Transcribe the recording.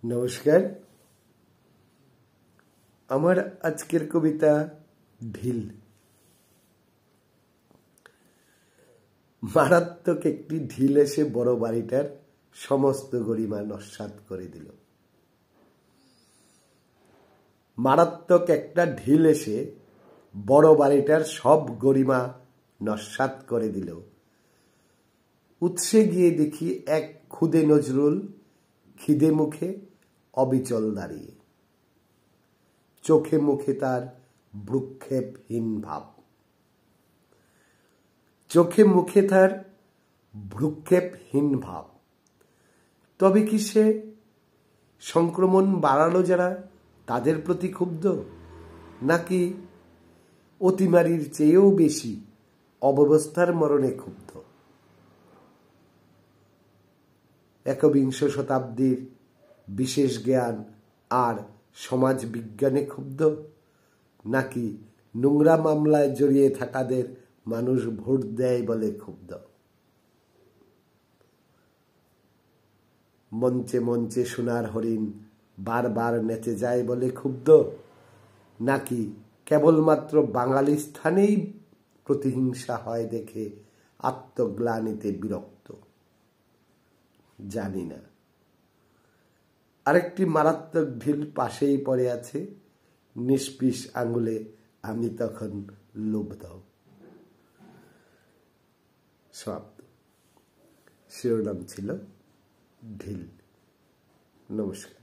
নমস্কার। আমার আজকের কবিতা ঢিল। মারাত্মক একটি ঢিল এসে বড় বাড়িটার সমস্ত গরিমা নস্যাৎ করে দিল। মারাত্মক একটা ঢিল এসে বড় বাড়িটার সব গরিমা নস্যাৎ করে দিল। উৎসে গিয়ে দেখি এক খুদে নজরুল খিদে মুখে অবিচল দাঁড়িয়ে, চোখে মুখে তার ভ্রুক্ষেপহীন ভাব। চোখে মুখে তার ভ্রুক্ষেপহীন ভাব। তবে কি সে সংক্রমণ বাড়ালো যারা তাদের প্রতি ক্ষুব্ধ, নাকি অতিমারির চেয়েও বেশি অব্যবস্থার মরণে ক্ষুব্ধ? একবিংশ শতাব্দীর বিশেষ জ্ঞান আর সমাজ বিজ্ঞানে ক্ষুব্ধ, নাকি নোংরা মামলায় জড়িয়ে থাকাদের মানুষ ভোট দেয় বলে ক্ষুব্ধ? মঞ্চে মঞ্চে সোনার হরিণ বারবার নেচে যায় বলে ক্ষুব্ধ, নাকি কেবলমাত্র বাঙালি স্থানেই প্রতিহিংসা হয় দেখে আত্মগ্লানিতে বিরক্ত? জানি না। আরেকটি মারাত্মক ঢিল পাশেই পড়ে আছে, নিষ্পিস আঙুলে আমি তখন লুব্ধ। সমাপ্ত। শিরোনাম ছিল ঢিল। নমস্কার।